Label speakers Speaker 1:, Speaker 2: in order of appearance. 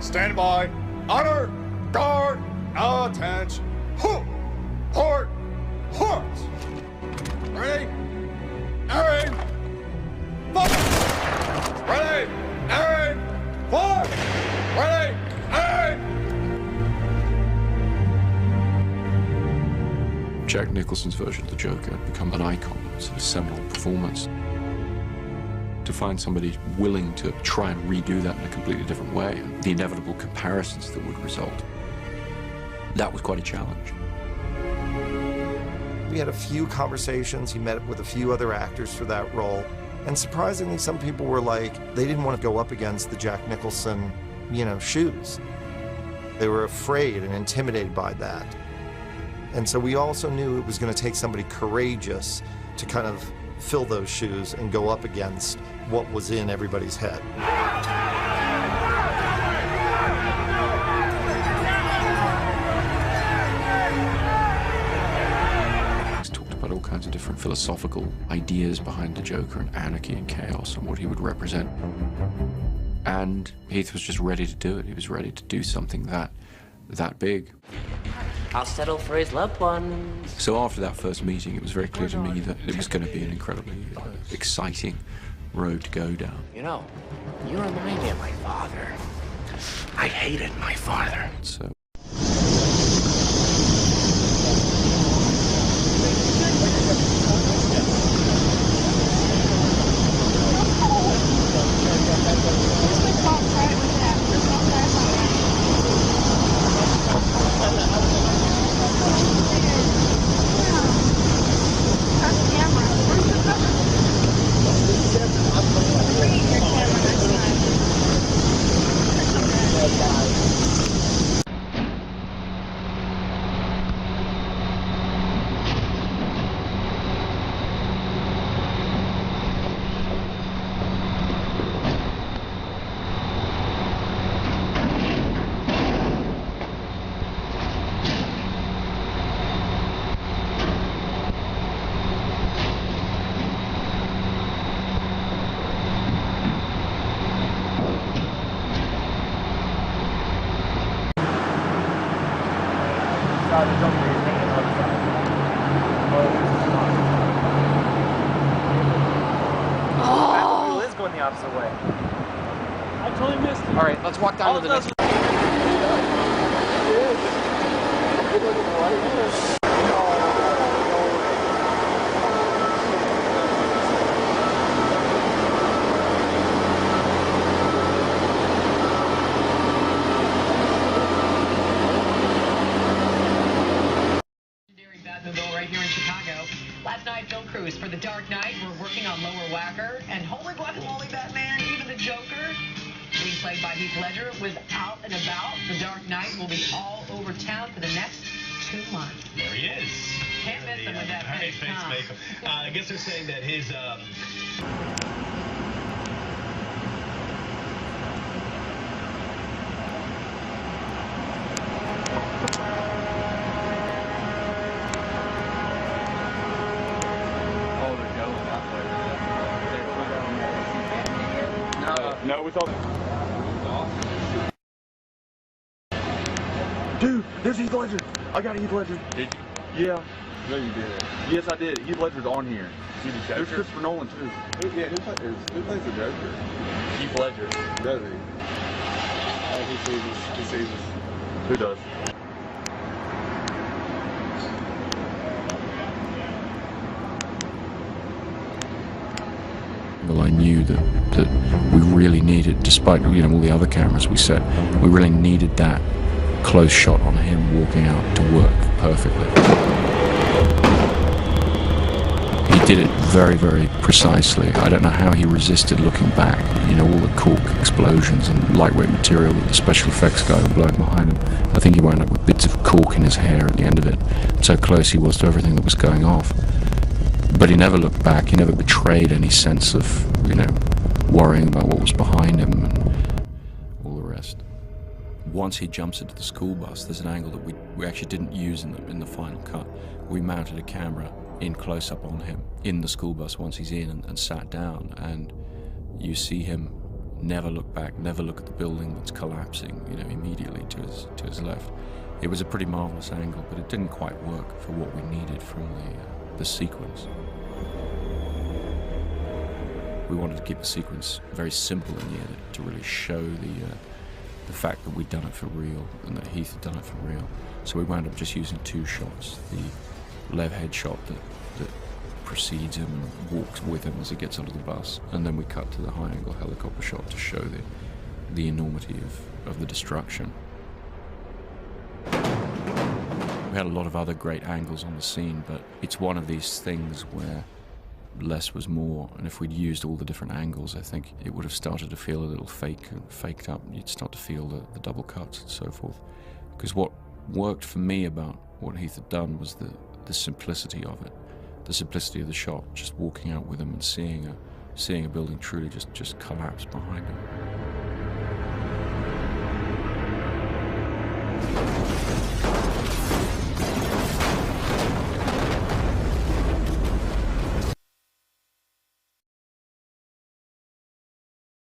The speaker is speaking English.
Speaker 1: stand by. Honor, guard, attention. Port, horse. Ready? Aim. Fire. Ready? Aim. Fire. Ready? Aim.
Speaker 2: Jack Nicholson's version of the Joker had become an icon. It's a seminal performance. To find somebody willing to try and redo that in a completely different way, and the inevitable comparisons that would result, that was quite a challenge.
Speaker 3: We had a few conversations. He met with a few other actors for that role. And surprisingly, some people were like, they didn't want to go up against the Jack Nicholson, shoes. They were afraid and intimidated by that. And so we also knew it was going to take somebody courageous to kind of fill those shoes and go up against what was in everybody's head.
Speaker 2: He's talked about all kinds of different philosophical ideas behind the Joker and anarchy and chaos and what he would represent. And Heath was just ready to do it. He was ready to do something that big.
Speaker 4: I'll settle for his loved ones.
Speaker 2: So after that first meeting, it was very clear to me that it was going to be an incredibly exciting road to go down.
Speaker 4: You remind me of my father. I hated my father.
Speaker 2: So
Speaker 5: Oh! It is going the opposite way. I totally missed it.
Speaker 4: All right, let's walk down to the next.
Speaker 6: Right here in Chicago. Last night, film crews for The Dark Knight were working on Lower Wacker, and holy guacamole, Batman, even the Joker, being played by Heath Ledger, was out and about. The Dark Knight will be all over town for the next 2 months.
Speaker 7: There he is.
Speaker 6: Can't miss him with that face, huh?
Speaker 7: makeup. I guess they're saying that his
Speaker 5: No, we thought. Dude, there's Heath Ledger. I got Heath Ledger.
Speaker 8: Did you?
Speaker 5: Yeah.
Speaker 8: No, you didn't.
Speaker 5: Yes, I did. Heath Ledger's on here.
Speaker 8: See the
Speaker 5: There's
Speaker 8: Joker?
Speaker 5: Christopher Nolan too.
Speaker 8: Who plays the Joker?
Speaker 5: Heath Ledger.
Speaker 8: Does he? Oh, he sees us. He sees us.
Speaker 5: Who does?
Speaker 2: well, I knew that we really needed, despite all the other cameras we set, we really needed that close shot on him walking out to work perfectly. He did it very, very precisely. I don't know how he resisted looking back. All the cork explosions and lightweight material that the special effects guy was blowing behind him. I think he wound up with bits of cork in his hair at the end of it. So close he was to everything that was going off. But he never looked back. He never betrayed any sense of, worrying about what was behind him and all the rest. Once he jumps into the school bus, there's an angle that we actually didn't use in the final cut. We mounted a camera in close-up on him in the school bus once he's in and sat down, and you see him never look back, never look at the building that's collapsing, immediately to his left. It was a pretty marvelous angle, but it didn't quite work for what we needed from the sequence. We wanted to keep the sequence very simple in the edit to really show the fact that we'd done it for real and that Heath had done it for real. So we wound up just using 2 shots. The Lev head shot that precedes him and walks with him as he gets onto the bus, and then we cut to the high-angle helicopter shot to show the enormity of the destruction. We had a lot of other great angles on the scene, but it's one of these things where less was more, and if we'd used all the different angles, I think it would have started to feel a little faked up. You'd start to feel the double cuts and so forth. Because what worked for me about what Heath had done was the simplicity of it, the simplicity of the shot, just walking out with him and seeing a building truly just collapse behind him.